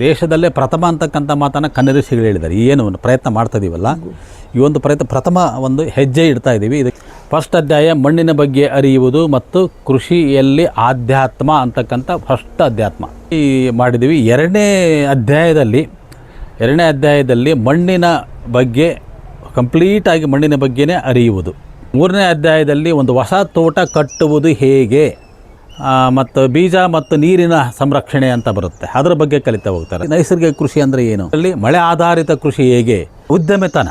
ದೇಶದಲ್ಲೇ ಪ್ರಥಮ ಅಂತಕ್ಕಂಥ ಮಾತನ್ನು ಕನ್ನಡ ಋಷಿಗಳು ಹೇಳಿದ್ದಾರೆ. ಏನು ಪ್ರಯತ್ನ ಮಾಡ್ತಾಯಿದ್ದೀವಲ್ಲ, ಈ ಒಂದು ಪ್ರಥಮ ಒಂದು ಹೆಜ್ಜೆ ಇಡ್ತಾ ಇದ್ದೀವಿ. ಇದು ಫಸ್ಟ್ ಅಧ್ಯಾಯ ಮಣ್ಣಿನ ಬಗ್ಗೆ ಅರಿಯುವುದು ಮತ್ತು ಕೃಷಿಯಲ್ಲಿ ಆಧ್ಯಾತ್ಮ ಅಂತಕ್ಕಂಥ ಫಸ್ಟ್ ಅಧ್ಯಾತ್ಮ ಈ ಮಾಡಿದ್ದೀವಿ. ಎರಡನೇ ಅಧ್ಯಾಯದಲ್ಲಿ ಮಣ್ಣಿನ ಬಗ್ಗೆ ಕಂಪ್ಲೀಟಾಗಿ ಮಣ್ಣಿನ ಬಗ್ಗೆನೇ ಅರಿಯುವುದು. ಮೂರನೇ ಅಧ್ಯಾಯದಲ್ಲಿ ಒಂದು ಹೊಸ ತೋಟ ಕಟ್ಟುವುದು ಹೇಗೆ ಮತ್ತು ಬೀಜ ಮತ್ತು ನೀರಿನ ಸಂರಕ್ಷಣೆ ಅಂತ ಬರುತ್ತೆ, ಅದರ ಬಗ್ಗೆ ಕಲಿತಾ ಹೋಗ್ತಾರೆ. ನೈಸರ್ಗಿಕ ಕೃಷಿ ಅಂದರೆ ಏನು, ಅಲ್ಲಿ ಮಳೆ ಆಧಾರಿತ ಕೃಷಿ ಹೇಗೆ, ಉದ್ಯಮಿತನ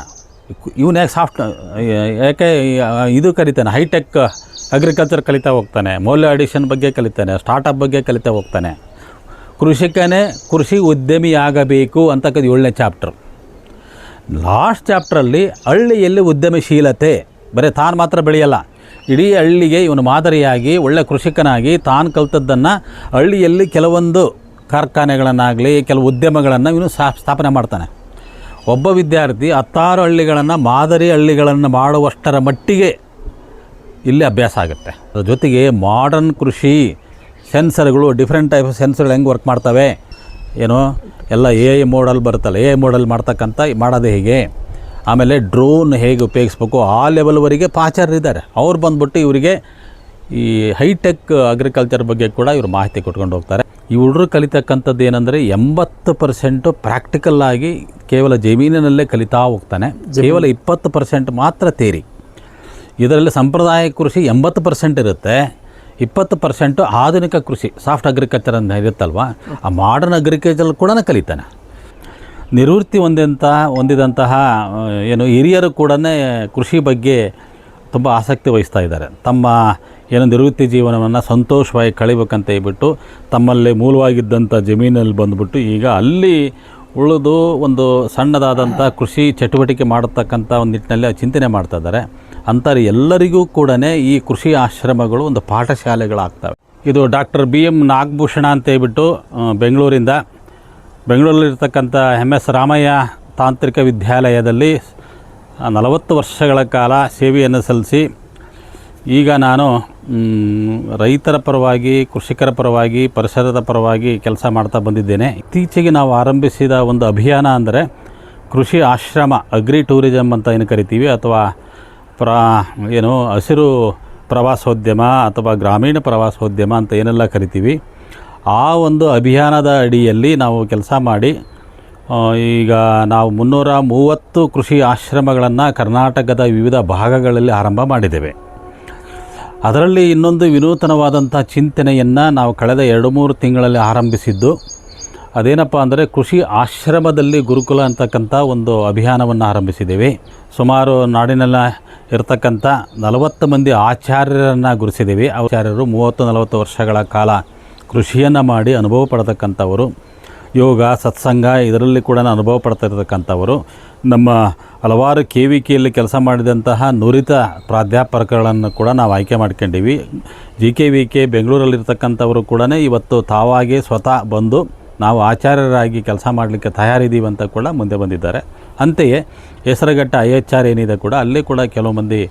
ಇವನು ಯಾಕೆ ಇದು ಕಲಿತಾನೆ, ಹೈಟೆಕ್ ಅಗ್ರಿಕಲ್ಚರ್ ಕಲಿತಾ ಹೋಗ್ತಾನೆ, ಮೌಲ್ಯ ಅಡಿಷನ್ ಬಗ್ಗೆ ಕಲಿತಾನೆ, ಸ್ಟಾರ್ಟಪ್ ಬಗ್ಗೆ ಕಲಿತಾ ಹೋಗ್ತಾನೆ. ಕೃಷಿಕನೇ ಕೃಷಿ ಉದ್ಯಮಿಯಾಗಬೇಕು ಅಂತಕ್ಕಂಥ 7ನೇ ಚಾಪ್ಟರ್. ಲಾಸ್ಟ್ ಚಾಪ್ಟ್ರಲ್ಲಿ ಹಳ್ಳಿಯಲ್ಲಿ ಉದ್ಯಮಶೀಲತೆ, ಬರೀ ತಾನು ಮಾತ್ರ ಬೆಳೆಯಲ್ಲ, ಇಡೀ ಹಳ್ಳಿಗೆ ಇವನು ಮಾದರಿಯಾಗಿ ಒಳ್ಳೆ ಕೃಷಿಕನಾಗಿ ತಾನು ಕಲಿತದ್ದನ್ನು ಹಳ್ಳಿಯಲ್ಲಿ ಕೆಲವೊಂದು ಕಾರ್ಖಾನೆಗಳನ್ನಾಗಲಿ ಕೆಲವು ಉದ್ಯಮಗಳನ್ನು ಇವನು ಸ್ಥಾಪನೆ ಮಾಡ್ತಾನೆ. ಒಬ್ಬ ವಿದ್ಯಾರ್ಥಿ 16 ಹಳ್ಳಿಗಳನ್ನು ಮಾದರಿ ಹಳ್ಳಿಗಳನ್ನು ಮಾಡುವಷ್ಟರ ಮಟ್ಟಿಗೆ ಇಲ್ಲಿ ಅಭ್ಯಾಸ ಆಗುತ್ತೆ. ಅದರ ಜೊತೆಗೆ ಮಾಡರ್ನ್ ಕೃಷಿ ಸೆನ್ಸರ್ಗಳು, ಡಿಫ್ರೆಂಟ್ ಟೈಪ್ ಆಫ್ ಸೆನ್ಸರ್ಗಳು ಹೆಂಗೆ ವರ್ಕ್ ಮಾಡ್ತವೆ, ಏನೋ ಎಲ್ಲ AI ಮೋಡಲ್ ಬರುತ್ತಲ್ಲ, AI ಮೋಡಲ್ ಮಾಡೋದು ಹೇಗೆ, ಆಮೇಲೆ ಡ್ರೋನ್ ಹೇಗೆ ಉಪಯೋಗಿಸ್ಬೇಕು, ಆ ಲೆವೆಲ್ವರೆಗೆ ಪಾಚಾರರಿದ್ದಾರೆ. ಅವ್ರು ಬಂದ್ಬಿಟ್ಟು ಇವರಿಗೆ ಈ ಹೈಟೆಕ್ ಅಗ್ರಿಕಲ್ಚರ್ ಬಗ್ಗೆ ಕೂಡ ಇವರು ಮಾಹಿತಿ ಕೊಟ್ಕೊಂಡು ಹೋಗ್ತಾರೆ. ಈ ಹುಡುಗರು ಕಲಿತಕ್ಕಂಥದ್ದು ಏನಂದರೆ 80% ಪ್ರಾಕ್ಟಿಕಲ್ಲಾಗಿ ಕೇವಲ ಜಮೀನಿನಲ್ಲೇ ಕಲಿತಾ ಹೋಗ್ತಾನೆ, ಕೇವಲ 20% ಮಾತ್ರ ಥಿಯರಿ. ಇದರಲ್ಲಿ ಸಂಪ್ರದಾಯ ಕೃಷಿ 80% ಇರುತ್ತೆ, 20% ಆಧುನಿಕ ಕೃಷಿ ಸಾಫ್ಟ್ ಅಗ್ರಿಕಲ್ಚರ್ ಅಂತ ಇರುತ್ತಲ್ವ, ಆ ಮಾಡರ್ನ್ ಅಗ್ರಿಕಲ್ಚರ್ ಕೂಡ ಕಲಿತಾನೆ. ನಿವೃತ್ತಿ ಹೊಂದಿದಂತಹ ಹಿರಿಯರು ಕೂಡ ಕೃಷಿ ಬಗ್ಗೆ ತುಂಬ ಆಸಕ್ತಿ ವಹಿಸ್ತಾ ಇದ್ದಾರೆ. ತಮ್ಮ ನಿವೃತ್ತಿ ಜೀವನವನ್ನು ಸಂತೋಷವಾಗಿ ಕಳಿಬೇಕಂತ ಹೇಳ್ಬಿಟ್ಟು ತಮ್ಮಲ್ಲಿ ಮೂಲವಾಗಿದ್ದಂಥ ಜಮೀನಲ್ಲಿ ಬಂದುಬಿಟ್ಟು ಈಗ ಅಲ್ಲಿ ಉಳಿದು ಒಂದು ಸಣ್ಣದಾದಂಥ ಕೃಷಿ ಚಟುವಟಿಕೆ ಮಾಡತಕ್ಕಂಥ ಒಂದು ನಿಟ್ಟಿನಲ್ಲಿ ಚಿಂತನೆ ಮಾಡ್ತಾ ಇದ್ದಾರೆ. ಅಂತಾರೆ ಎಲ್ಲರಿಗೂ ಕೂಡ ಈ ಕೃಷಿ ಆಶ್ರಮಗಳು ಒಂದು ಪಾಠಶಾಲೆಗಳಾಗ್ತವೆ. ಇದು ಡಾಕ್ಟರ್ BM ನಾಗಭೂಷಣ ಅಂತ ಹೇಳ್ಬಿಟ್ಟು ಬೆಂಗಳೂರಲ್ಲಿರ್ತಕ್ಕಂಥ MS ರಾಮಯ್ಯ ತಾಂತ್ರಿಕ ವಿದ್ಯಾಲಯದಲ್ಲಿ 40 ವರ್ಷಗಳ ಕಾಲ ಸೇವೆಯನ್ನು ಸಲ್ಲಿಸಿ ಈಗ ನಾನು ರೈತರ ಪರವಾಗಿ, ಕೃಷಿಕರ ಪರವಾಗಿ, ಪರಿಸರದ ಪರವಾಗಿ ಕೆಲಸ ಮಾಡ್ತಾ ಬಂದಿದ್ದೇನೆ. ಇತ್ತೀಚೆಗೆ ನಾವು ಆರಂಭಿಸಿದ ಒಂದು ಅಭಿಯಾನ ಅಂದರೆ ಕೃಷಿ ಆಶ್ರಮ, ಅಗ್ರಿ ಟೂರಿಸಮ್ ಅಂತ ಏನು ಕರಿತೀವಿ, ಅಥವಾ ಹಸಿರು ಪ್ರವಾಸೋದ್ಯಮ ಅಥವಾ ಗ್ರಾಮೀಣ ಪ್ರವಾಸೋದ್ಯಮ ಅಂತ ಏನೆಲ್ಲ ಕರಿತೀವಿ, ಆ ಒಂದು ಅಭಿಯಾನದ ಅಡಿಯಲ್ಲಿ ನಾವು ಕೆಲಸ ಮಾಡಿ ಈಗ ನಾವು 330 ಕೃಷಿ ಆಶ್ರಮಗಳನ್ನು ಕರ್ನಾಟಕದ ವಿವಿಧ ಭಾಗಗಳಲ್ಲಿ ಆರಂಭ ಮಾಡಿದ್ದೇವೆ. ಅದರಲ್ಲಿ ಇನ್ನೊಂದು ವಿನೂತನವಾದಂಥ ಚಿಂತನೆಯನ್ನು ನಾವು ಕಳೆದ 2-3 ತಿಂಗಳಲ್ಲಿ ಆರಂಭಿಸಿದ್ದು. ಅದೇನಪ್ಪ ಅಂದರೆ ಕೃಷಿ ಆಶ್ರಮದಲ್ಲಿ ಗುರುಕುಲ ಅಂತಕ್ಕಂಥ ಒಂದು ಅಭಿಯಾನವನ್ನು ಆರಂಭಿಸಿದ್ದೇವೆ. ಸುಮಾರು ನಾಡಿನೆಲ್ಲ ಇರತಕ್ಕಂಥ 40 ಮಂದಿ ಆಚಾರ್ಯರನ್ನು ಗುರುತಿಸಿದ್ದೇವೆ. ಆಚಾರ್ಯರು 30-40 ವರ್ಷಗಳ ಕಾಲ ಕೃಷಿಯನ್ನು ಮಾಡಿ ಅನುಭವ ಪಡ್ತಕ್ಕಂಥವರು, ಯೋಗ ಸತ್ಸಂಗ ಇದರಲ್ಲಿ ಕೂಡ ಅನುಭವ ಪಡ್ತಾ ಇರತಕ್ಕಂಥವರು, ನಮ್ಮ ಹಲವಾರು KVKಯಲ್ಲಿ ಕೆಲಸ ಮಾಡಿದಂತಹ ನುರಿತ ಪ್ರಾಧ್ಯಾಪಕಗಳನ್ನು ಕೂಡ ನಾವು ಆಯ್ಕೆ ಮಾಡ್ಕೊಂಡಿವಿ. GKVK ಬೆಂಗಳೂರಲ್ಲಿರ್ತಕ್ಕಂಥವರು ಕೂಡ ಇವತ್ತು ತಾವಾಗೇ ಸ್ವತಃ ಬಂದು ನಾವು ಆಚಾರ್ಯರಾಗಿ ಕೆಲಸ ಮಾಡಲಿಕ್ಕೆ ತಯಾರಿದ್ದೀವಿ ಅಂತ ಕೂಡ ಮುಂದೆ ಬಂದಿದ್ದಾರೆ. ಅಂತೆಯೇ ಹೆಸರುಘಟ್ಟ IHR ಏನಿದೆ ಕೂಡ ಅಲ್ಲಿ ಕೂಡ ಕೆಲವು ಮಂದಿ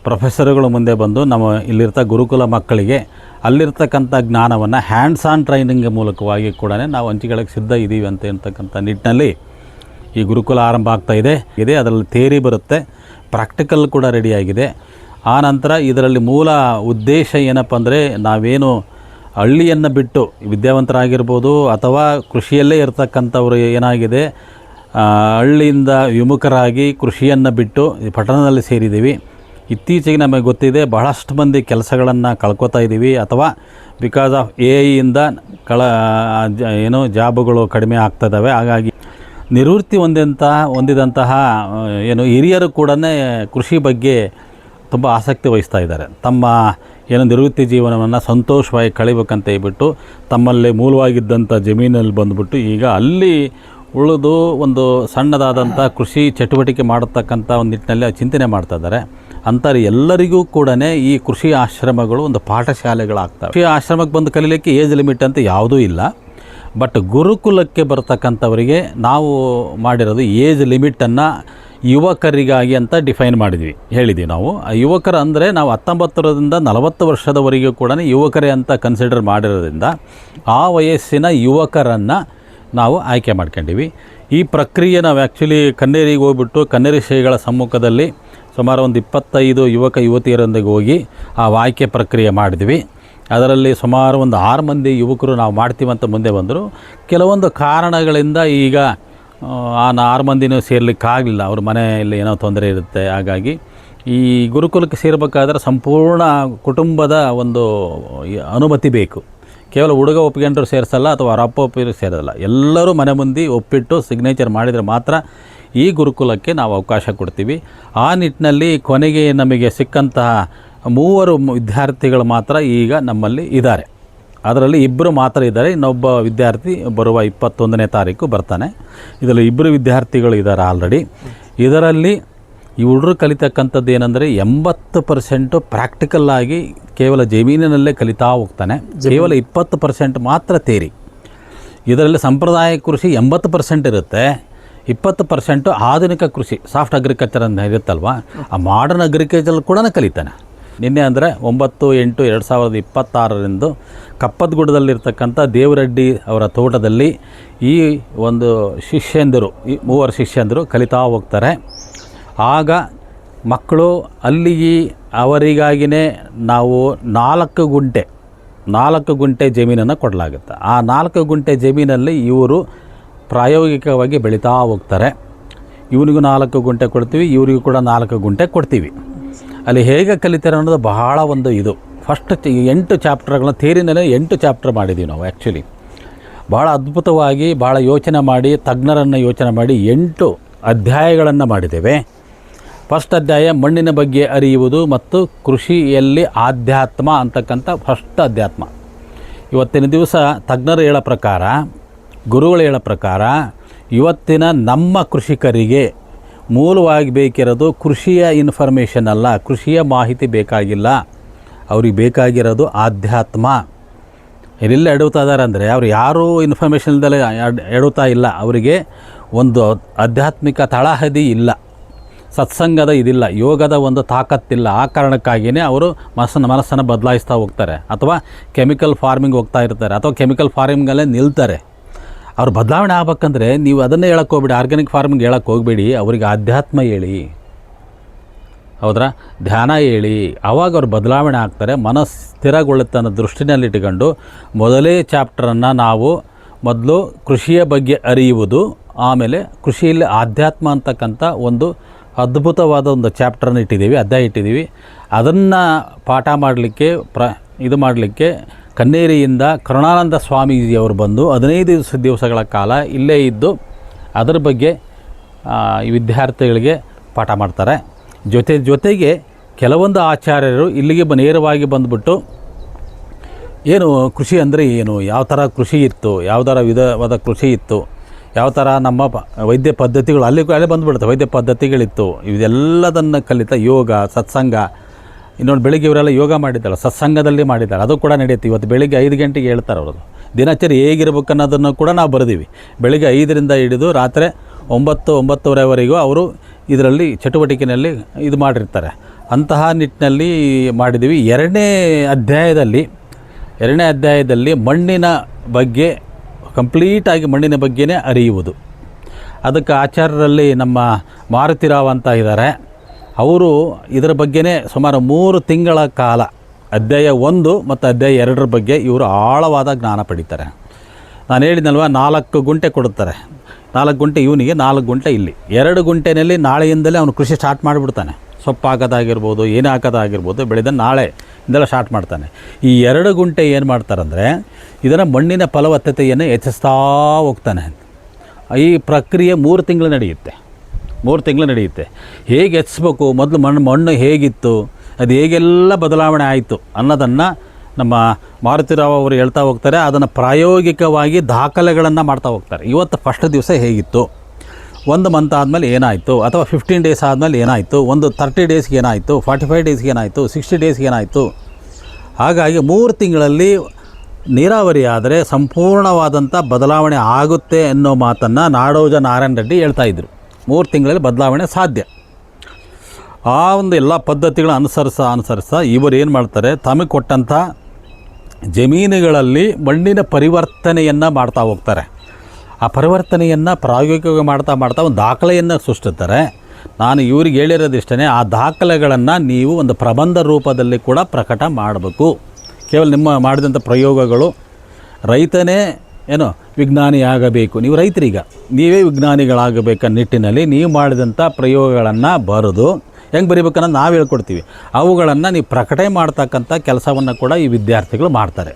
ಪ್ರೊಫೆಸರ್ಗಳು ಮುಂದೆ ಬಂದು ನಮ್ಮ ಇಲ್ಲಿರ್ತ ಗುರುಕುಲ ಮಕ್ಕಳಿಗೆ ಅಲ್ಲಿರ್ತಕ್ಕಂಥ ಜ್ಞಾನವನ್ನು ಹ್ಯಾಂಡ್ಸ್ ಆನ್ ಟ್ರೈನಿಂಗ್ ಮೂಲಕವಾಗಿ ಕೂಡ ನಾವು ಹಂಚಿಕೊಳ್ಳೋಕ್ಕೆ ಸಿದ್ಧ ಇದ್ದೀವಿ ಅಂತ ಇರ್ತಕ್ಕಂಥ ನಿಟ್ಟಿನಲ್ಲಿ ಈ ಗುರುಕುಲ ಆರಂಭ ಆಗ್ತಾ ಇದೆ. ಅದರಲ್ಲಿ ಥಿಯರಿ ಬರುತ್ತೆ, ಪ್ರಾಕ್ಟಿಕಲ್ ಕೂಡ ರೆಡಿಯಾಗಿದೆ. ಆನಂತರ ಇದರಲ್ಲಿ ಮೂಲ ಉದ್ದೇಶ ಏನಪ್ಪ ಅಂದರೆ ನಾವೇನು ಹಳ್ಳಿಯನ್ನು ಬಿಟ್ಟು ವಿದ್ಯಾವಂತರಾಗಿರ್ಬೋದು ಅಥವಾ ಕೃಷಿಯಲ್ಲೇ ಇರತಕ್ಕಂಥವ್ರು ಏನಾಗಿದೆ ಹಳ್ಳಿಯಿಂದ ವಿಮುಖರಾಗಿ ಕೃಷಿಯನ್ನು ಬಿಟ್ಟು ಪಟ್ಟಣದಲ್ಲಿ ಸೇರಿದ್ದೀವಿ. ಇತ್ತೀಚೆಗೆ ನಮಗೆ ಗೊತ್ತಿದೆ ಬಹಳಷ್ಟು ಮಂದಿ ಕೆಲಸಗಳನ್ನು ಕಳ್ಕೊತಾ ಇದ್ದೀವಿ, ಅಥವಾ ಬಿಕಾಸ್ ಆಫ್ AI ಜಾಬುಗಳು ಕಡಿಮೆ ಆಗ್ತದವೆ. ಹಾಗಾಗಿ ನಿವೃತ್ತಿ ಹೊಂದಿದಂತಹ ಹಿರಿಯರು ಕೂಡ ಕೃಷಿ ಬಗ್ಗೆ ತುಂಬ ಆಸಕ್ತಿ ವಹಿಸ್ತಾ ಇದ್ದಾರೆ. ತಮ್ಮ ನಿವೃತ್ತಿ ಜೀವನವನ್ನು ಸಂತೋಷವಾಗಿ ಕಳಿಬೇಕಂತ ಹೇಳ್ಬಿಟ್ಟು ತಮ್ಮಲ್ಲಿ ಮೂಲವಾಗಿದ್ದಂಥ ಜಮೀನಲ್ಲಿ ಬಂದುಬಿಟ್ಟು ಈಗ ಅಲ್ಲಿ ಉಳಿದು ಒಂದು ಸಣ್ಣದಾದಂಥ ಕೃಷಿ ಚಟುವಟಿಕೆ ಮಾಡತಕ್ಕಂಥ ಒಂದು ನಿಟ್ಟಿನಲ್ಲಿ ಚಿಂತನೆ ಮಾಡ್ತಾ ಇದ್ದಾರೆ. ಅಂತಾರೆ ಎಲ್ಲರಿಗೂ ಕೂಡ ಈ ಕೃಷಿ ಆಶ್ರಮಗಳು ಒಂದು ಪಾಠಶಾಲೆಗಳಾಗ್ತವೆ. ಕೃಷಿ ಆಶ್ರಮಕ್ಕೆ ಬಂದು ಕಲೀಲಿಕ್ಕೆ ಏಜ್ ಲಿಮಿಟ್ ಅಂತ ಯಾವುದೂ ಇಲ್ಲ. ಬಟ್ ಗುರುಕುಲಕ್ಕೆ ಬರ್ತಕ್ಕಂಥವರಿಗೆ ನಾವು ಮಾಡಿರೋದು ಏಜ್ ಲಿಮಿಟನ್ನು ಯುವಕರಿಗಾಗಿ ಅಂತ ಡಿಫೈನ್ ಹೇಳಿದ್ವಿ ನಾವು. ಯುವಕರು ಅಂದರೆ ನಾವು 19ರಿಂದ 40 ವರ್ಷದವರೆಗೂ ಕೂಡ ಯುವಕರೇ ಅಂತ ಕನ್ಸಿಡರ್ ಮಾಡಿರೋದ್ರಿಂದ ಆ ವಯಸ್ಸಿನ ಯುವಕರನ್ನು ನಾವು ಆಯ್ಕೆ ಮಾಡ್ಕೊಂಡಿವಿ. ಈ ಪ್ರಕ್ರಿಯೆ ನಾವು ಆ್ಯಕ್ಚುಲಿ ಕನ್ನೇರಿಗೆ ಹೋಗ್ಬಿಟ್ಟು ಕನ್ನೇರಿ ಶ್ರೀಗಳ ಸಮ್ಮುಖದಲ್ಲಿ ಸುಮಾರು ಒಂದು 25 ಯುವಕ ಯುವತಿಯರೊಂದಿಗೆ ಹೋಗಿ ಆ ಆಯ್ಕೆ ಪ್ರಕ್ರಿಯೆ ಮಾಡಿದ್ವಿ. ಅದರಲ್ಲಿ ಸುಮಾರು ಒಂದು 6 ಮಂದಿ ಯುವಕರು ನಾವು ಮಾಡ್ತೀವಂತ ಮುಂದೆ ಬಂದರು. ಕೆಲವೊಂದು ಕಾರಣಗಳಿಂದ ಈಗ ಆ 6 ಮಂದಿನೂ ಸೇರಲಿಕ್ಕಾಗಲಿಲ್ಲ. ಅವ್ರ ಮನೆಯಲ್ಲಿ ಏನೋ ತೊಂದರೆ ಇರುತ್ತೆ. ಹಾಗಾಗಿ ಈ ಗುರುಕುಲಕ್ಕೆ ಸೇರಬೇಕಾದ್ರೆ ಸಂಪೂರ್ಣ ಕುಟುಂಬದ ಒಂದು ಅನುಮತಿ ಬೇಕು. ಕೇವಲ ಹುಡುಗ ಒಪ್ಪಿಕೊಂಡ್ರು ಸೇರಿಸಲ್ಲ ಅಥವಾ ಅವರ ಅಪ್ಪ ಒಪ್ಪಿದ್ರು ಸೇರೋಲ್ಲ. ಎಲ್ಲರೂ ಮನೆ ಮುಂದೆ ಒಪ್ಪಿಟ್ಟು ಸಿಗ್ನೇಚರ್ ಮಾಡಿದರೆ ಮಾತ್ರ ಈ ಗುರುಕುಲಕ್ಕೆ ನಾವು ಅವಕಾಶ ಕೊಡ್ತೀವಿ. ಆ ನಿಟ್ಟಿನಲ್ಲಿ ಕೊನೆಗೆ ನಮಗೆ ಸಿಕ್ಕಂತಹ 3 ವಿದ್ಯಾರ್ಥಿಗಳು ಮಾತ್ರ ಈಗ ನಮ್ಮಲ್ಲಿ ಇದ್ದಾರೆ. ಅದರಲ್ಲಿ 2 ಮಾತ್ರ ಇದ್ದಾರೆ. ಇನ್ನೊಬ್ಬ ವಿದ್ಯಾರ್ಥಿ ಬರುವ 21ನೇ ತಾರೀಕು ಬರ್ತಾನೆ. ಇದರಲ್ಲಿ 2 ವಿದ್ಯಾರ್ಥಿಗಳು ಇದ್ದಾರೆ ಆಲ್ರೆಡಿ. ಇದರಲ್ಲಿ ಈ ಹುಡುಗರು ಕಲಿತಕ್ಕಂಥದ್ದು ಏನಂದರೆ 80% ಪ್ರಾಕ್ಟಿಕಲ್ಲಾಗಿ ಕೇವಲ ಜಮೀನಿನಲ್ಲೇ ಕಲಿತಾ ಹೋಗ್ತಾನೆ. ಕೇವಲ 20% ಮಾತ್ರ ಥಿಯರಿ. ಇದರಲ್ಲಿ ಸಂಪ್ರದಾಯ ಕೃಷಿ 80% ಇರುತ್ತೆ. 20% ಆಧುನಿಕ ಕೃಷಿ, ಸಾಫ್ಟ್ ಅಗ್ರಿಕಲ್ಚರ್ ಅಂತ ಇರುತ್ತಲ್ವ, ಆ ಮಾಡರ್ನ್ ಅಗ್ರಿಕಲ್ಚರ್ ಕೂಡ ಕಲಿತಾನೆ. ನಿನ್ನೆ ಅಂದರೆ 9/8/2026 ಕಪ್ಪತ್ಗುಡ್ಡದಲ್ಲಿರ್ತಕ್ಕಂಥ ದೇವರೆಡ್ಡಿ ಅವರ ತೋಟದಲ್ಲಿ ಈ ಒಂದು ಶಿಷ್ಯಂದರು, ಈ 3 ಶಿಷ್ಯಂದರು ಕಲಿತಾ ಹೋಗ್ತಾರೆ. ಆಗ ಮಕ್ಕಳು ಅಲ್ಲಿಗೆ ಅವರಿಗಾಗಿಯೇ ನಾವು 4 ಗುಂಟೆ ಜಮೀನನ್ನು ಕೊಡಲಾಗುತ್ತೆ. ಆ 4 ಗುಂಟೆ ಜಮೀನಲ್ಲಿ ಇವರು ಪ್ರಾಯೋಗಿಕವಾಗಿ ಬೆಳೀತಾ ಹೋಗ್ತಾರೆ. ಇವನಿಗೂ 4 ಗುಂಟೆ ಕೊಡ್ತೀವಿ, ಇವರಿಗೂ ಕೂಡ 4 ಗುಂಟೆ ಕೊಡ್ತೀವಿ. ಅಲ್ಲಿ ಹೇಗೆ ಕಲಿತಾರೆ ಅನ್ನೋದು ಬಹಳ ಒಂದು ಇದು. ಫಸ್ಟ್ 8 ಚಾಪ್ಟರ್ಗಳನ್ನ ಥಿಯರಿನಲ್ಲಿ 8 ಚಾಪ್ಟರ್ ಮಾಡಿದ್ದೀವಿ ನಾವು. ಆ್ಯಕ್ಚುಲಿ ಭಾಳ ಅದ್ಭುತವಾಗಿ ಭಾಳ ಯೋಚನೆ ಮಾಡಿ, ತಜ್ಞರನ್ನು ಯೋಚನೆ ಮಾಡಿ 8 ಅಧ್ಯಾಯಗಳನ್ನು ಮಾಡಿದ್ದೇವೆ. ಫಸ್ಟ್ ಅಧ್ಯಾಯ ಮಣ್ಣಿನ ಬಗ್ಗೆ ಅರಿಯುವುದು ಮತ್ತು ಕೃಷಿಯಲ್ಲಿ ಆಧ್ಯಾತ್ಮ ಅಂತಕ್ಕಂಥ ಫಸ್ಟ್ ಅಧ್ಯಾತ್ಮ. ಇವತ್ತಿನ ದಿವಸ ತಜ್ಞರು ಹೇಳೋ ಪ್ರಕಾರ, ಗುರುಗಳು ಹೇಳೋ ಪ್ರಕಾರ, ಇವತ್ತಿನ ನಮ್ಮ ಕೃಷಿಕರಿಗೆ ಮೂಲವಾಗಿ ಬೇಕಿರೋದು ಕೃಷಿಯ ಇನ್ಫಾರ್ಮೇಷನ್ ಅಲ್ಲ, ಕೃಷಿಯ ಮಾಹಿತಿ ಬೇಕಾಗಿಲ್ಲ. ಅವ್ರಿಗೆ ಬೇಕಾಗಿರೋದು ಆಧ್ಯಾತ್ಮ. ಎಲ್ಲೆಲ್ಲ ಎಡುತ್ತಾ ಇದ್ದಾರೆ ಅಂದರೆ ಅವ್ರು ಯಾರೂ ಇನ್ಫಾರ್ಮೇಷನ್ ಇಲ್ದಲೇ ಎಡುತ್ತಾ ಇಲ್ಲ. ಅವರಿಗೆ ಒಂದು ಆಧ್ಯಾತ್ಮಿಕ ತಳಹದಿ ಇಲ್ಲ, ಸತ್ಸಂಗದ ಇದಿಲ್ಲ, ಯೋಗದ ಒಂದು ತಾಕತ್ತಿಲ್ಲ. ಆ ಕಾರಣಕ್ಕಾಗಿಯೇ ಅವರು ಮನಸ್ಸನ್ನು ಬದಲಾಯಿಸ್ತಾ ಹೋಗ್ತಾರೆ, ಅಥವಾ ಕೆಮಿಕಲ್ ಫಾರ್ಮಿಂಗ್ ಹೋಗ್ತಾ ಇರ್ತಾರೆ, ಅಥವಾ ಕೆಮಿಕಲ್ ಫಾರ್ಮಿಂಗಲ್ಲೇ ನಿಲ್ತಾರೆ. ಅವ್ರು ಬದಲಾವಣೆ ಆಗ್ಬೇಕಂದ್ರೆ ನೀವು ಅದನ್ನೇ ಹೇಳಕ್ಕೆ ಹೋಗ್ಬೇಡಿ, ಆರ್ಗ್ಯಾನಿಕ್ ಫಾರ್ಮಿಂಗ್ ಹೇಳಕ್ಕೆ ಹೋಗಬೇಡಿ. ಅವರಿಗೆ ಆಧ್ಯಾತ್ಮ ಹೇಳಿ, ಹೌದ್ರಾ, ಧ್ಯಾನ ಹೇಳಿ. ಆವಾಗ ಅವ್ರು ಬದಲಾವಣೆ ಆಗ್ತಾರೆ, ಮನಸ್ಸು ಸ್ಥಿರಗೊಳ್ಳುತ್ತೆ ಅನ್ನೋ ದೃಷ್ಟಿನಲ್ಲಿಟ್ಟುಕೊಂಡು ಮೊದಲೇ ಚಾಪ್ಟರನ್ನು ನಾವು ಮೊದಲು ಕೃಷಿಯ ಬಗ್ಗೆ ಅರಿಯುವುದು, ಆಮೇಲೆ ಕೃಷಿಯಲ್ಲಿ ಆಧ್ಯಾತ್ಮ ಅಂತಕ್ಕಂಥ ಒಂದು ಅದ್ಭುತವಾದ ಒಂದು ಚಾಪ್ಟರ್ನ ಇಟ್ಟಿದ್ದೀವಿ, ಅಧ್ಯಾಯ ಇಟ್ಟಿದ್ದೀವಿ. ಅದನ್ನು ಪಾಠ ಮಾಡಲಿಕ್ಕೆ ಇದು ಮಾಡಲಿಕ್ಕೆ ಕನ್ನೇರಿಯಿಂದ ಕರುಣಾನಂದ ಸ್ವಾಮೀಜಿಯವರು ಬಂದು 15 ದಿವಸಗಳ ಕಾಲ ಇಲ್ಲೇ ಇದ್ದು ಅದರ ಬಗ್ಗೆ ಈ ವಿದ್ಯಾರ್ಥಿಗಳಿಗೆ ಪಾಠ ಮಾಡ್ತಾರೆ. ಜೊತೆಗೆ ಕೆಲವೊಂದು ಆಚಾರ್ಯರು ಇಲ್ಲಿಗೆ ನೇರವಾಗಿ ಬಂದುಬಿಟ್ಟು ಏನು ಕೃಷಿ ಅಂದರೆ ಏನು, ಯಾವ ಥರ ಕೃಷಿ ಇತ್ತು, ಯಾವ ಥರ ವಿಧವಾದ ಕೃಷಿ ಇತ್ತು, ಯಾವ ಥರ ನಮ್ಮ ವೈದ್ಯ ಪದ್ಧತಿಗಳು ಅಲ್ಲೇ ಬಂದುಬಿಡುತ್ತೆ, ವೈದ್ಯ ಪದ್ಧತಿಗಳಿತ್ತು, ಇದೆಲ್ಲದನ್ನು ಕಲಿತ ಯೋಗ, ಸತ್ಸಂಗ. ಇನ್ನೊಂದು ಬೆಳಿಗ್ಗೆ ಇವರೆಲ್ಲ ಯೋಗ ಮಾಡಿದ್ದಾರೆ, ಸತ್ಸಂಗದಲ್ಲಿ ಮಾಡಿದ್ದಾರೆ, ಅದು ಕೂಡ ನಡೆಯುತ್ತೆ. ಇವತ್ತು ಬೆಳಿಗ್ಗೆ 5 ಗಂಟೆಗೆ ಹೇಳ್ತಾರೆ ಅವ್ರದ್ದು. ದಿನಚರಿ ಹೇಗಿರ್ಬೇಕು ಅನ್ನೋದನ್ನು ಕೂಡ ನಾವು ಬರೆದೀವಿ. ಬೆಳಿಗ್ಗೆ 5ರಿಂದ ಹಿಡಿದು ರಾತ್ರಿ 9-9:30ವರೆಗೂ ಅವರು ಇದರಲ್ಲಿ ಚಟುವಟಿಕೆಯಲ್ಲಿ ಇದು ಮಾಡಿರ್ತಾರೆ. ಅಂತಹ ನಿಟ್ಟಿನಲ್ಲಿ ಮಾಡಿದ್ದೀವಿ. ಎರಡನೇ ಅಧ್ಯಾಯದಲ್ಲಿ ಮಣ್ಣಿನ ಬಗ್ಗೆ ಕಂಪ್ಲೀಟಾಗಿ ಮಣ್ಣಿನ ಬಗ್ಗೆನೇ ಅರಿಯುವುದು. ಅದಕ್ಕೆ ಆಚಾರ್ಯರಲ್ಲಿ ನಮ್ಮ ಮಾರುತಿರಾವ್ ಅಂತ ಇದ್ದಾರೆ. ಅವರು ಇದರ ಬಗ್ಗೆನೇ ಸುಮಾರು 3 ತಿಂಗಳ ಕಾಲ ಅಧ್ಯಾಯ 1 ಮತ್ತು ಅಧ್ಯಾಯ 2 ಬಗ್ಗೆ ಇವರು ಆಳವಾದ ಜ್ಞಾನ ಪಡೀತಾರೆ. ನಾನು ಹೇಳಿದ್ನಲ್ವ, 4 ಗುಂಟೆ ಕೊಡುತ್ತಾರೆ. 4 ಗುಂಟೆ ಇವನಿಗೆ, 4 ಗುಂಟೆ ಇಲ್ಲಿ. 2 ಗುಂಟೆನಲ್ಲಿ ನಾಳೆಯಿಂದಲೇ ಅವನು ಕೃಷಿ ಸ್ಟಾರ್ಟ್ ಮಾಡಿಬಿಡ್ತಾನೆ. ಸೊಪ್ಪು ಹಾಕೋದಾಗಿರ್ಬೋದು, ಏನೇ ಹಾಕೋದಾಗಿರ್ಬೋದು, ಬೆಳೆದ ನಾಳೆಯಿಂದೆಲ್ಲ ಸ್ಟಾರ್ಟ್ ಮಾಡ್ತಾನೆ. ಈ 2 ಗುಂಟೆ ಏನು ಮಾಡ್ತಾರಂದರೆ ಇದನ್ನು ಮಣ್ಣಿನ ಫಲವತ್ತತೆಯನ್ನು ಹೆಚ್ಚಿಸ್ತಾ ಹೋಗ್ತಾನೆ. ಈ ಪ್ರಕ್ರಿಯೆ 3 ತಿಂಗಳು ನಡೆಯುತ್ತೆ. ಹೇಗೆ ಹೆಚ್ಚಿಸ್ಬೇಕು, ಮೊದಲು ಮಣ್ಣು ಹೇಗಿತ್ತು, ಅದು ಹೇಗೆಲ್ಲ ಬದಲಾವಣೆ ಆಯಿತು ಅನ್ನೋದನ್ನು ನಮ್ಮ ಮಾರುತಿರಾವ್ ಅವರು ಹೇಳ್ತಾ ಹೋಗ್ತಾರೆ. ಅದನ್ನು ಪ್ರಾಯೋಗಿಕವಾಗಿ ದಾಖಲೆಗಳನ್ನು ಮಾಡ್ತಾ ಹೋಗ್ತಾರೆ. ಇವತ್ತು ಫಸ್ಟ್ ದಿವಸ ಹೇಗಿತ್ತು, 1 ಮಂತ್ ಆದಮೇಲೆ ಏನಾಯಿತು, ಅಥವಾ 15 ಡೇಸ್ ಆದಮೇಲೆ ಏನಾಯಿತು, ಒಂದು 30 ಡೇಸ್ಗೆ ಏನಾಯಿತು, 45 ಡೇಸ್ಗೆ ಏನಾಯಿತು, 60 ಡೇಸ್ಗೆ ಏನಾಯಿತು. ಹಾಗಾಗಿ 3 ತಿಂಗಳಲ್ಲಿ ನೀರಾವರಿ ಆದರೆ ಸಂಪೂರ್ಣವಾದಂಥ ಬದಲಾವಣೆ ಆಗುತ್ತೆ ಅನ್ನೋ ಮಾತನ್ನು ನಾಡೋಜ ನಾರಾಯಣ ರೆಡ್ಡಿ ಹೇಳ್ತಾಯಿದ್ರು. 3 ತಿಂಗಳಲ್ಲಿ ಬದಲಾವಣೆ ಸಾಧ್ಯ. ಆ ಒಂದು ಎಲ್ಲ ಪದ್ಧತಿಗಳನ್ನ ಅನುಸರಿಸ ಇವರು ಏನು ಮಾಡ್ತಾರೆ, ತಮಗೆ ಕೊಟ್ಟಂಥ ಜಮೀನುಗಳಲ್ಲಿ ಮಣ್ಣಿನ ಪರಿವರ್ತನೆಯನ್ನು ಮಾಡ್ತಾ ಹೋಗ್ತಾರೆ. ಆ ಪರಿವರ್ತನೆಯನ್ನು ಪ್ರಾಯೋಗಿಕವಾಗಿ ಮಾಡ್ತಾ ಒಂದು ದಾಖಲೆಯನ್ನು ಸೃಷ್ಟಿಸ್ತಾರೆ. ನಾನು ಇವ್ರಿಗೆ ಹೇಳಿರೋದಿಷ್ಟೇ, ಆ ದಾಖಲೆಗಳನ್ನು ನೀವು ಒಂದು ಪ್ರಬಂಧ ರೂಪದಲ್ಲಿ ಕೂಡ ಪ್ರಕಟ ಮಾಡಬೇಕು. ಕೇವಲ ನಿಮ್ಮ ಮಾಡಿದಂಥ ಪ್ರಯೋಗಗಳು ರೈತನೇ ಏನು ವಿಜ್ಞಾನಿಯಾಗಬೇಕು, ನೀವು ರೈತರೀಗ ನೀವೇ ವಿಜ್ಞಾನಿಗಳಾಗಬೇಕ ನಿಟ್ಟಿನಲ್ಲಿ ನೀವು ಮಾಡಿದಂಥ ಪ್ರಯೋಗಗಳನ್ನು ಬರೆದು ಹೆಂಗೆ ಬರೀಬೇಕನ್ನೋದು ನಾವು ಹೇಳ್ಕೊಡ್ತೀವಿ. ಅವುಗಳನ್ನು ನೀವು ಪ್ರಕಟಣೆ ಮಾಡ್ತಕ್ಕಂಥ ಕೆಲಸವನ್ನು ಕೂಡ ಈ ವಿದ್ಯಾರ್ಥಿಗಳು ಮಾಡ್ತಾರೆ.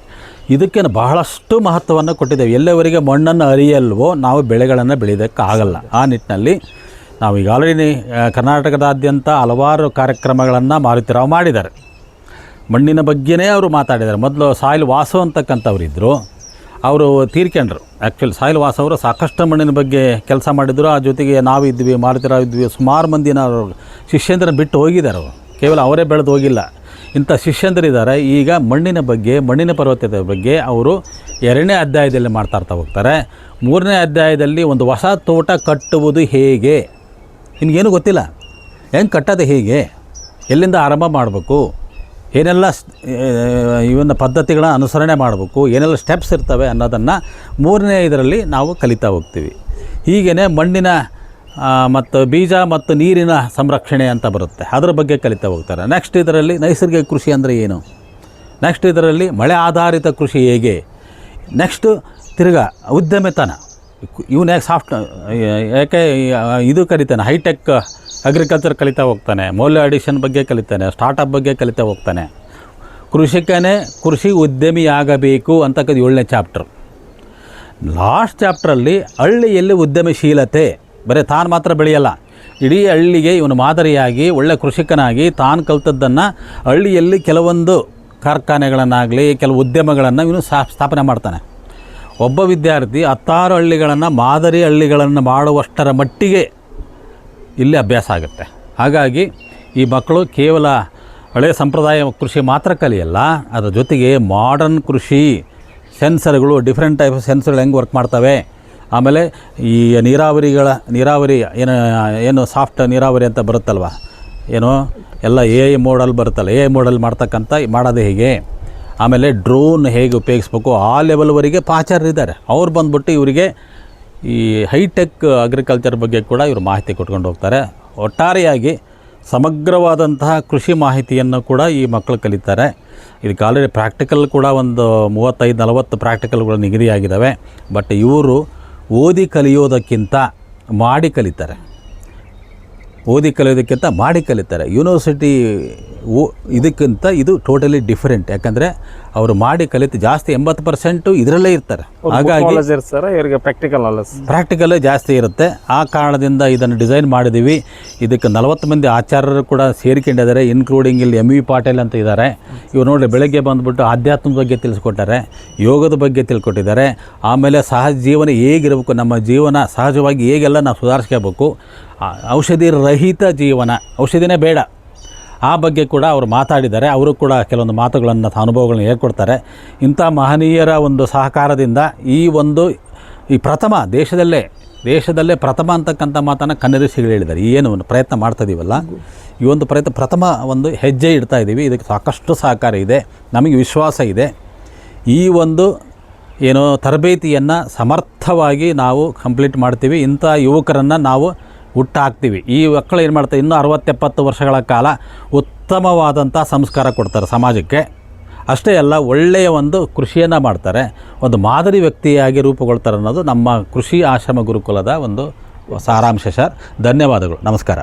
ಇದಕ್ಕೆ ಬಹಳಷ್ಟು ಮಹತ್ವವನ್ನು ಕೊಟ್ಟಿದ್ದೇವೆ. ಎಲ್ಲವರೆಗೆ ಮಣ್ಣನ್ನು ಅರಿಯಲ್ವೋ ನಾವು ಬೆಳೆಗಳನ್ನು ಬೆಳೆಯೋದಕ್ಕಾಗಲ್ಲ. ಆ ನಿಟ್ಟಿನಲ್ಲಿ ನಾವು ಈಗ ಆಲ್ರೆಡಿ ಕರ್ನಾಟಕದಾದ್ಯಂತ ಹಲವಾರು ಕಾರ್ಯಕ್ರಮಗಳನ್ನು ಮಾರುತಿರಾವ್ ಮಾಡಿದ್ದಾರೆ. ಮಣ್ಣಿನ ಬಗ್ಗೆನೇ ಅವರು ಮಾತಾಡಿದ್ದಾರೆ. ಮೊದಲು ಸಾಯಿಲ್ ವಾಸು ಅಂತಕ್ಕಂಥವ್ರಿದ್ದರು, ಅವರು ತೀರ್ಕೊಂಡ್ರು. ಆ್ಯಕ್ಚುಲಿ ಸಾಯಿಲ್ ವಾಸ ಅವರು ಸಾಕಷ್ಟು ಮಣ್ಣಿನ ಬಗ್ಗೆ ಕೆಲಸ ಮಾಡಿದ್ರು. ಆ ಜೊತೆಗೆ ನಾವಿದ್ವಿ, ಮಾರುತಿರಾವ್ ಇದ್ವಿ, ಸುಮಾರು ಮಂದಿನ ಅವರು ಶಿಷ್ಯಂದ್ರನ್ನ ಬಿಟ್ಟು ಹೋಗಿದ್ದಾರೆ. ಅವರು ಕೇವಲ ಅವರೇ ಬೆಳೆದು ಹೋಗಿಲ್ಲ, ಇಂಥ ಶಿಷ್ಯಂದ್ರಿದ್ದಾರೆ. ಈಗ ಮಣ್ಣಿನ ಬಗ್ಗೆ, ಮಣ್ಣಿನ ಫಲವತ್ತತೆ ಬಗ್ಗೆ ಅವರು 2ನೇ ಅಧ್ಯಾಯದಲ್ಲಿ ಮಾತಾಡ್ತಾ ಹೋಗ್ತಾರೆ. 3ನೇ ಅಧ್ಯಾಯದಲ್ಲಿ ಒಂದು ಹೊಸ ತೋಟ ಕಟ್ಟುವುದು ಹೇಗೆ, ನಿಮಗೇನು ಗೊತ್ತಿಲ್ಲ, ಹೆಂಗೆ ಕಟ್ಟೋದು ಹೇಗೆ, ಎಲ್ಲಿಂದ ಆರಂಭ ಮಾಡಬೇಕು, ಏನೆಲ್ಲ ಇವನ್ನ ಪದ್ಧತಿಗಳನ್ನ ಅನುಸರಣೆ ಮಾಡಬೇಕು, ಏನೆಲ್ಲ ಸ್ಟೆಪ್ಸ್ ಇರ್ತವೆ ಅನ್ನೋದನ್ನು 3ನೇ ಇದರಲ್ಲಿ ನಾವು ಕಲಿತಾ ಹೋಗ್ತೀವಿ. ಹೀಗೇ ಮಣ್ಣಿನ ಮತ್ತು ಬೀಜ ಮತ್ತು ನೀರಿನ ಸಂರಕ್ಷಣೆ ಅಂತ ಬರುತ್ತೆ, ಅದರ ಬಗ್ಗೆ ಕಲಿತಾ ಹೋಗ್ತಾರೆ. ನೆಕ್ಸ್ಟ್ ಇದರಲ್ಲಿ ನೈಸರ್ಗಿಕ ಕೃಷಿ ಅಂದರೆ ಏನು, ನೆಕ್ಸ್ಟ್ ಇದರಲ್ಲಿ ಮಳೆ ಆಧಾರಿತ ಕೃಷಿ ಹೇಗೆ, ನೆಕ್ಸ್ಟು ತಿರ್ಗಾ ಉದ್ಯಮಿತನ ಇವನು ಯಾಕೆ ಇದು ಕಲಿತಾನೆ, ಹೈಟೆಕ್ ಅಗ್ರಿಕಲ್ಚರ್ ಕಲಿತಾ ಹೋಗ್ತಾನೆ, ಮೌಲ್ಯ ಅಡಿಷನ್ ಬಗ್ಗೆ ಕಲಿತಾನೆ, ಸ್ಟಾರ್ಟಪ್ ಬಗ್ಗೆ ಕಲಿತಾ ಹೋಗ್ತಾನೆ. ಕೃಷಿಕನೇ ಕೃಷಿ ಉದ್ಯಮಿಯಾಗಬೇಕು ಅಂತಕ್ಕದ್ದು 7ನೇ ಚಾಪ್ಟರ್. ಲಾಸ್ಟ್ ಚಾಪ್ಟ್ರಲ್ಲಿ ಹಳ್ಳಿಯಲ್ಲಿ ಉದ್ಯಮಶೀಲತೆ, ಬರೀ ತಾನು ಮಾತ್ರ ಬೆಳೆಯಲ್ಲ, ಇಡೀ ಹಳ್ಳಿಗೆ ಇವನು ಮಾದರಿಯಾಗಿ ಒಳ್ಳೆ ಕೃಷಿಕನಾಗಿ ತಾನು ಕಲಿತದ್ದನ್ನು ಹಳ್ಳಿಯಲ್ಲಿ ಕೆಲವೊಂದು ಕಾರ್ಖಾನೆಗಳನ್ನಾಗಲಿ ಕೆಲವು ಉದ್ಯಮಗಳನ್ನು ಇವನು ಸ್ಥಾಪನೆ ಮಾಡ್ತಾನೆ. ಒಬ್ಬ ವಿದ್ಯಾರ್ಥಿ 10 ಹಳ್ಳಿಗಳನ್ನು ಮಾದರಿ ಹಳ್ಳಿಗಳನ್ನು ಮಾಡುವಷ್ಟರ ಮಟ್ಟಿಗೆ ಇಲ್ಲಿ ಅಭ್ಯಾಸ ಆಗುತ್ತೆ. ಹಾಗಾಗಿ ಈ ಮಕ್ಕಳು ಕೇವಲ ಹಳೆಯ ಸಂಪ್ರದಾಯ ಕೃಷಿ ಮಾತ್ರ ಕಲಿಯಲ್ಲ, ಅದರ ಜೊತೆಗೆ ಮಾಡರ್ನ್ ಕೃಷಿ, ಸೆನ್ಸರ್ಗಳು, ಡಿಫ್ರೆಂಟ್ ಟೈಪ್ ಸೆನ್ಸರ್ಗಳು ಹೆಂಗೆ ವರ್ಕ್ ಮಾಡ್ತವೆ, ಆಮೇಲೆ ಈ ನೀರಾವರಿ ಏನು ಸಾಫ್ಟ್ ನೀರಾವರಿ ಅಂತ ಬರುತ್ತಲ್ವ, ಏನು ಎಲ್ಲ AI ಮೋಡಲ್ ಬರುತ್ತಲ್ಲ, AI ಮೋಡಲ್ ಮಾಡೋದು ಹೇಗೆ, ಆಮೇಲೆ ಡ್ರೋನ್ ಹೇಗೆ ಉಪಯೋಗಿಸ್ಬೇಕು, ಆ ಲೆವೆಲ್ವರೆಗೆ ಪಾಚಾರರಿದ್ದಾರೆ. ಅವ್ರು ಬಂದ್ಬಿಟ್ಟು ಇವರಿಗೆ ಈ ಹೈಟೆಕ್ ಅಗ್ರಿಕಲ್ಚರ್ ಬಗ್ಗೆ ಕೂಡ ಇವರು ಮಾಹಿತಿ ಕೊಟ್ಕೊಂಡು ಹೋಗ್ತಾರೆ. ಒಟ್ಟಾರೆಯಾಗಿ ಸಮಗ್ರವಾದಂತಹ ಕೃಷಿ ಮಾಹಿತಿಯನ್ನು ಕೂಡ ಈ ಮಕ್ಕಳು ಕಲಿತಾರೆ. ಇದಕ್ಕೆ ಆಲ್ರೆಡಿ ಪ್ರಾಕ್ಟಿಕಲ್ ಕೂಡ ಒಂದು 35-40 ಪ್ರಾಕ್ಟಿಕಲ್ಗಳು ನಿಗದಿಯಾಗಿದ್ದಾವೆ. ಬಟ್ ಇವರು ಓದಿ ಕಲಿಯೋದಕ್ಕಿಂತ ಮಾಡಿ ಕಲಿತಾರೆ, ಯೂನಿವರ್ಸಿಟಿ ಇದಕ್ಕಿಂತ ಇದು ಟೋಟಲಿ ಡಿಫರೆಂಟ್. ಯಾಕಂದರೆ ಅವರು ಮಾಡಿ ಕಲಿತು ಜಾಸ್ತಿ 80% ಇದರಲ್ಲೇ ಇರ್ತಾರೆ. ಹಾಗಾಗಿ ಪ್ರಾಕ್ಟಿಕಲ್ ಜಾಸ್ತಿ ಇರುತ್ತೆ. ಆ ಕಾರಣದಿಂದ ಇದನ್ನು ಡಿಸೈನ್ ಮಾಡಿದ್ದೀವಿ. ಇದಕ್ಕೆ 40 ಮಂದಿ ಆಚಾರ್ಯರು ಕೂಡ ಸೇರಿಕೊಂಡಿದ್ದಾರೆ, ಇನ್ಕ್ಲೂಡಿಂಗ್ ಇಲ್ಲಿ MV ಪಾಟೀಲ್ ಅಂತ ಇದ್ದಾರೆ. ಇವ್ರು ನೋಡಿ ಬೆಳಗ್ಗೆ ಬಂದುಬಿಟ್ಟು ಆಧ್ಯಾತ್ಮದ ಬಗ್ಗೆ ತಿಳಿಸ್ಕೊಟ್ಟಾರೆ, ಯೋಗದ ಬಗ್ಗೆ ತಿಳ್ಕೊಟ್ಟಿದ್ದಾರೆ. ಆಮೇಲೆ ಸಹಜ ಜೀವನ ಹೇಗಿರಬೇಕು, ನಮ್ಮ ಜೀವನ ಸಹಜವಾಗಿ ಹೇಗೆಲ್ಲ ನಾವು ಸುಧಾರಿಸ್ಕೋಬೇಕು, ಔಷಧಿ ರಹಿತ ಜೀವನ, ಔಷಧಿನೇ ಬೇಡ, ಆ ಬಗ್ಗೆ ಕೂಡ ಅವರು ಮಾತಾಡಿದ್ದಾರೆ. ಅವರು ಕೂಡ ಕೆಲವೊಂದು ಮಾತುಗಳನ್ನು, ಅನುಭವಗಳನ್ನ ಹೇಳ್ಕೊಡ್ತಾರೆ. ಇಂಥ ಮಹನೀಯರ ಒಂದು ಸಹಕಾರದಿಂದ ಈ ಪ್ರಥಮ ದೇಶದಲ್ಲೇ ಪ್ರಥಮ ಅಂತಕ್ಕಂಥ ಮಾತನ್ನು ಕನ್ನಡಿಸಿಗಳು ಹೇಳಿದ್ದಾರೆ. ಏನು ಪ್ರಯತ್ನ ಮಾಡ್ತಾಯಿದ್ದೀವಲ್ಲ, ಈ ಒಂದು ಪ್ರಥಮ ಒಂದು ಹೆಜ್ಜೆ ಇಡ್ತಾ ಇದ್ದೀವಿ. ಇದಕ್ಕೆ ಸಾಕಷ್ಟು ಸಹಕಾರ ಇದೆ, ನಮಗೆ ವಿಶ್ವಾಸ ಇದೆ. ಈ ಒಂದು ತರಬೇತಿಯನ್ನು ಸಮರ್ಥವಾಗಿ ನಾವು ಕಂಪ್ಲೀಟ್ ಮಾಡ್ತೀವಿ. ಇಂಥ ಯುವಕರನ್ನು ನಾವು ಹುಟ್ಟಾಕ್ತೀವಿ. ಈ ಮಕ್ಕಳು ಏನು ಮಾಡ್ತಾರೆ, ಇನ್ನೂ 60-70 ವರ್ಷಗಳ ಕಾಲ ಉತ್ತಮವಾದಂಥ ಸಂಸ್ಕಾರ ಕೊಡ್ತಾರೆ ಸಮಾಜಕ್ಕೆ. ಅಷ್ಟೇ ಅಲ್ಲ, ಒಳ್ಳೆಯ ಒಂದು ಕೃಷಿಯನ್ನು ಮಾಡ್ತಾರೆ, ಒಂದು ಮಾದರಿ ವ್ಯಕ್ತಿಯಾಗಿ ರೂಪುಗೊಳ್ತಾರೆ ಅನ್ನೋದು ನಮ್ಮ ಕೃಷಿ ಆಶ್ರಮ ಗುರುಕುಲದ ಒಂದು ಸಾರಾಂಶ ಸರ್. ಧನ್ಯವಾದಗಳು, ನಮಸ್ಕಾರ.